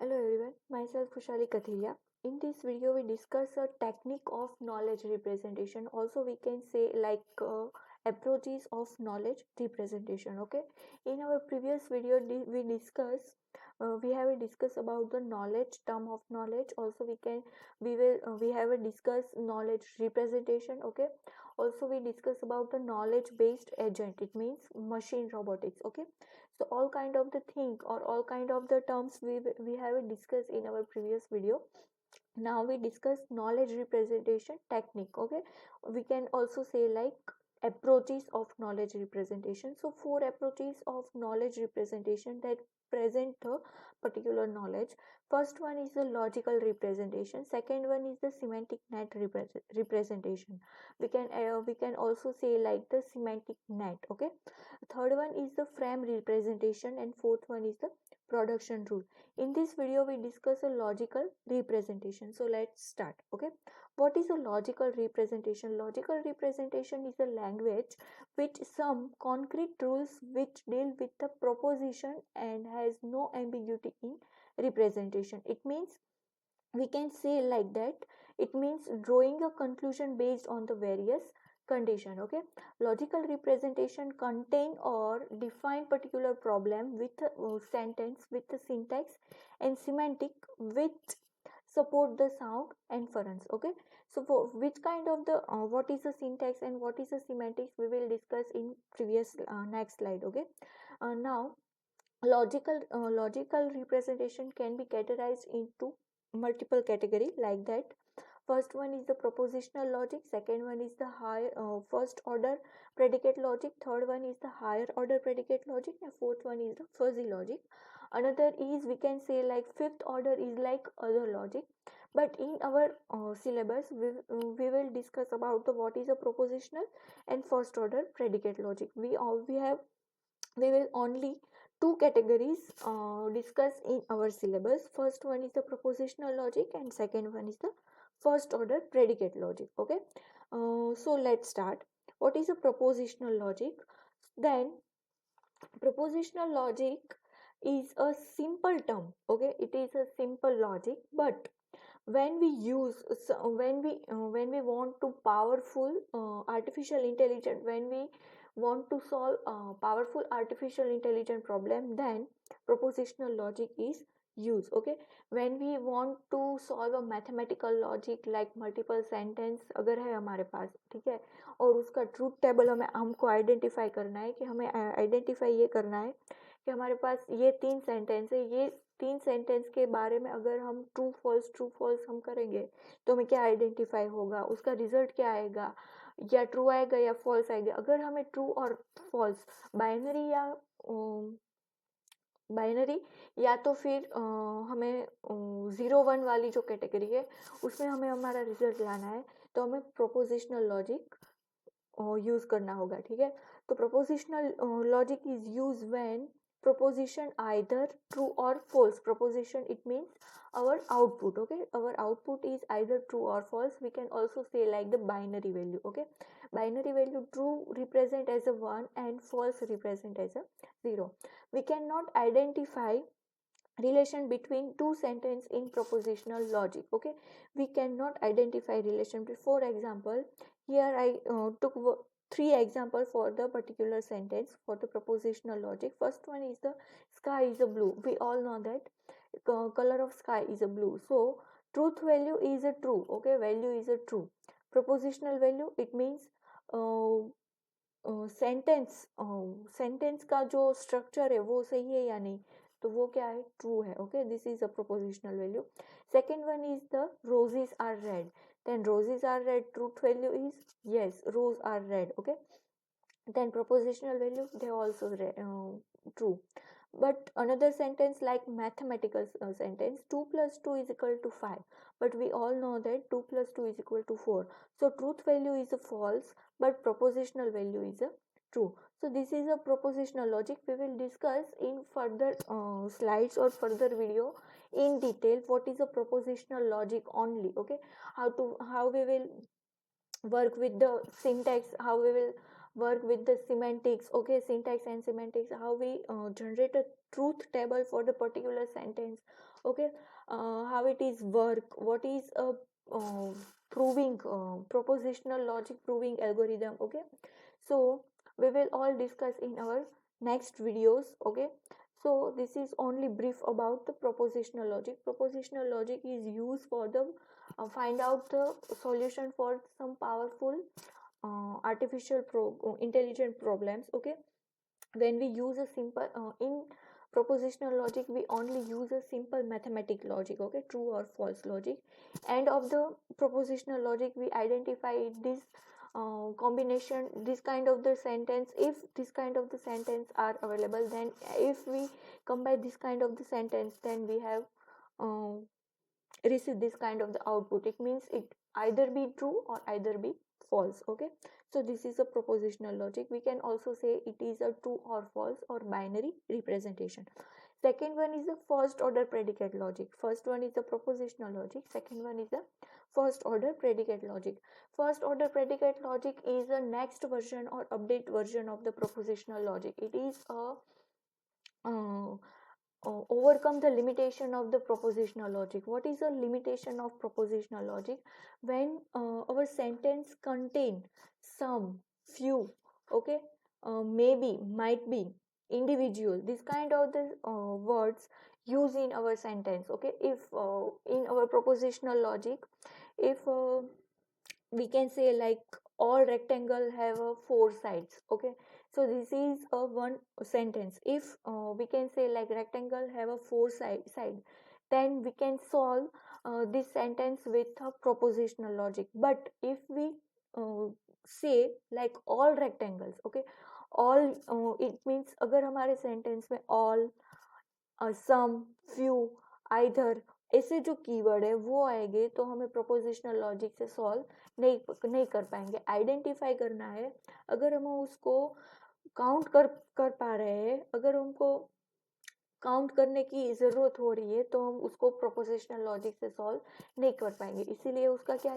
Hello everyone, myself Khushali Kathiria. In this video, we discuss a technique of knowledge representation. Also, we can say approaches of knowledge representation. Okay. In our previous video, we have discussed about the knowledge term of knowledge. Also, we have a discuss knowledge representation. Okay. Also, we discuss about the knowledge based agent. It means machine robotics. Okay. So all kind of the thing or all kind of the terms we have discussed in our previous video. Now we discuss knowledge representation technique. Okay, we can also say like approaches of knowledge representation. So four approaches of knowledge representation that present a particular knowledge. First one is the logical representation, second one is the semantic net representation. We can also say like the semantic net. Okay, third one is the frame representation, and fourth one is the production rule. In this video we discuss a logical representation. So let's start. Okay, what is a logical representation? Logical representation is a language with some concrete rules which deal with the proposition and has no ambiguity in representation. It means, we can say like that, it means drawing a conclusion based on the various condition. Okay, logical representation contain or define particular problem with a sentence with the syntax and semantic which support the sound inference. Okay, so for which kind of the what is the syntax and what is the semantics, we will discuss in previous next slide. Okay, now logical representation can be categorized into multiple category like that. First one is the propositional logic, second one is the higher first order predicate logic, third one is the higher order predicate logic, and fourth one is the fuzzy logic. Another is, we can say like fifth order is like other logic. But in our syllabus we will discuss about the what is a propositional and first order predicate logic. We will only two categories discuss in our syllabus. First one is the propositional logic and second one is the first order predicate logic. Okay, so let's start. What is a propositional logic? Then propositional logic is a simple term. Okay, it is a simple logic, but when we use when we want to powerful artificial intelligence, when we want to solve a powerful artificial intelligence problem, then propositional logic is used. Okay, when we want to solve a mathematical logic like multiple sentence अगर है हमारे पास, ठीक है, और उसका truth table हमको identify करना है, कि हमें आइडेंटिफाई ये करना है कि हमारे पास ये तीन सेंटेंस है, ये तीन सेंटेंस के बारे में अगर हम ट्रू फॉल्स हम करेंगे तो हमें क्या आइडेंटिफाई होगा, उसका रिजल्ट क्या आएगा, या ट्रू आएगा या फॉल्स आएगा. अगर हमें ट्रू और फॉल्स बाइनरी या तो फिर हमें 0-1 वाली जो कैटेगरी है उसमें हमें हमारा रिजल्ट लाना है, तो हमें प्रोपोजिशनल लॉजिक यूज करना होगा. ठीक है, तो prepositional logic is use when proposition either true or false. Proposition, it means our output. Okay, our output is either true or false. We can also say like the binary value. Okay, binary value, true represent as a 1 and false represent as a 0. We cannot identify relation between two sentence in propositional logic. Okay, we cannot identify relation. For example, here I took three examples for the particular sentence for the propositional logic. First one is the sky is a blue. We all know that color of sky is a blue, so truth value is a true. Okay, value is a true. Propositional value, it means sentence का जो structure है वो सही है या नहीं, तो वो क्या है, ट्रू है. Okay, this is a propositional value. Second one is the roses are red. Then roses are red, truth value is yes, rose are red. Okay, then propositional value, they also true. But another sentence like mathematical sentence, 2 plus 2 is equal to 5, but we all know that 2 plus 2 is equal to 4, so truth value is a false but propositional value is a true. So this is a propositional logic. We will discuss in further slides or further video in detail what is a propositional logic only. Okay, how we will work with the syntax, how we will work with the semantics. Okay, syntax and semantics, how we generate a truth table for the particular sentence. Okay, how it is work, what is a proving propositional logic proving algorithm. Okay, so we will all discuss in our next videos. Okay, so this is only brief about the propositional logic. Propositional logic is used for the find out the solution for some powerful artificial intelligent problems. Okay, when we use a simple in propositional logic we only use a simple mathematic logic. Okay, true or false logic. End of the propositional logic we identify this combination, this kind of the sentence. If this kind of the sentence are available, then if we combine this kind of the sentence, then we have uh, receive this kind of the output. It means it either be true or either be false. Okay, so this is a propositional logic. We can also say it is a true or false or binary representation. Second one is the first order predicate logic. First one is the propositional logic, second one is the first order predicate logic. First order predicate logic is a next version or update version of the propositional logic. It is a uh, overcome the limitation of the propositional logic. What is a limitation of propositional logic? When our sentence contain some, few, okay, maybe, might be, individual, this kind of the words used in our sentence. Okay, if in our propositional logic, if we can say like all rectangle have four sides. Okay, so this is a one sentence. If we can say like rectangle have a four side, then we can solve this sentence with a propositional logic. But if we say like all rectangles, okay, all it means अगर हमारे sentence में all सम, few, either, ऐसे जो keyword है वो आएंगे तो हमें प्रोपोजिशनल लॉजिक से सॉल्व नहीं कर पाएंगे. आइडेंटिफाई करना है. अगर हम उसको काउंट कर पा रहे हैं, अगर हमको काउंट करने की ज़रूरत हो रही है, तो हम उसको प्रोपोजिशनल लॉजिक से सॉल्व नहीं कर पाएंगे. इसीलिए उसका क्या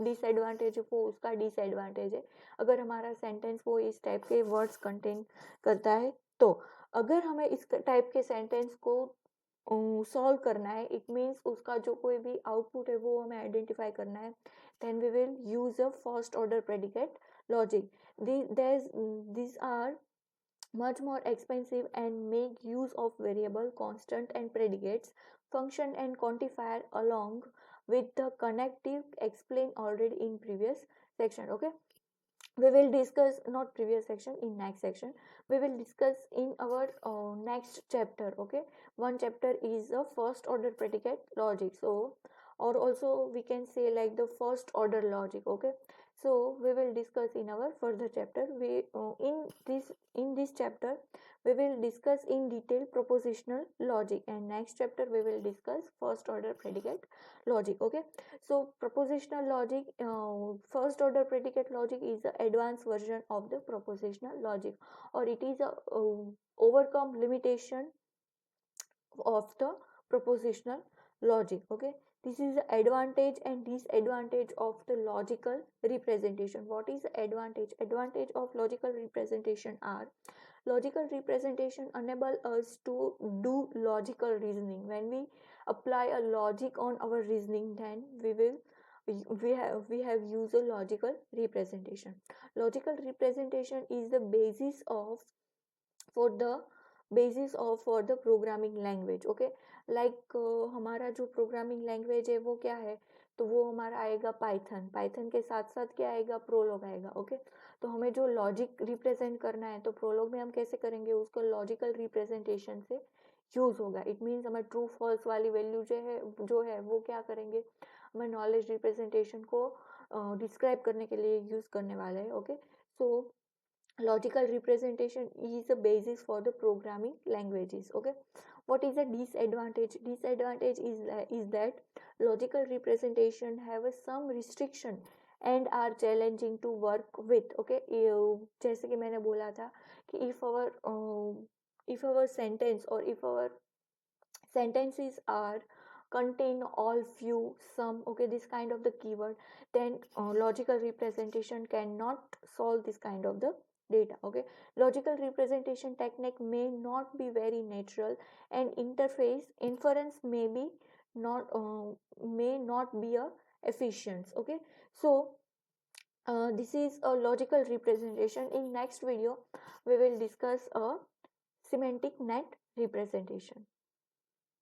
डिसएडवांटेज है, वो उसका डिसएडवांटेज है. अगर हमारा सेंटेंस वो इस टाइप के वर्ड्स कंटेन करता है, तो अगर हमें इस टाइप के सेंटेंस को सॉल्व करना है, इट मीन्स उसका जो कोई भी आउटपुट है वो हमें आइडेंटिफाई करना है, then we will use a first order predicate logic. These are much more expensive and make use of variable, constant and predicates, function and quantifier along with the connective explained already in previous section. Okay, we will discuss, not previous section, in next section we will discuss in our next chapter. Okay, one chapter is the first order predicate logic, so or also we can say like the first order logic. Okay, so we will discuss in our further chapter. We in this chapter we will discuss in detail propositional logic, and next chapter we will discuss first order predicate logic. Okay, so propositional logic, first order predicate logic is the advanced version of the propositional logic, or it is a overcome limitation of the propositional logic. Okay, this is the advantage and disadvantage of the logical representation. What is the advantage of logical representation are: logical representation enable us to do logical reasoning. When we apply a logic on our reasoning, then we have used a logical representation. Logical representation is the basis of for the for the programming language. Okay, like हमारा जो programming language है वो क्या है, तो वो हमारा आएगा पाइथन. पाइथन के साथ साथ क्या आएगा, प्रोलॉग आएगा. ओके, तो हमें जो लॉजिक रिप्रेजेंट करना है, तो प्रोलॉग में हम कैसे करेंगे, उसको लॉजिकल रिप्रेजेंटेशन से यूज होगा. इट मीन्स हमें ट्रू फॉल्स वाली वैल्यू जो है वो क्या करेंगे, हमें नॉलेज रिप्रेजेंटेशन को डिस्क्राइब करने के लिए यूज करने वाले हैं. Okay, so logical representation is the basis for the programming languages. Okay, what is the disadvantage is that logical representation have some restriction and are challenging to work with. Okay, जैसे कि मैंने बोला था कि if our sentence or if our sentences are contain all, few, some, okay, this kind of the keyword, then logical representation cannot solve this kind of the data. Okay, logical representation technique may not be very natural, and interface inference may not be a efficient. Okay, so this is a logical representation. In next video we will discuss a semantic net representation.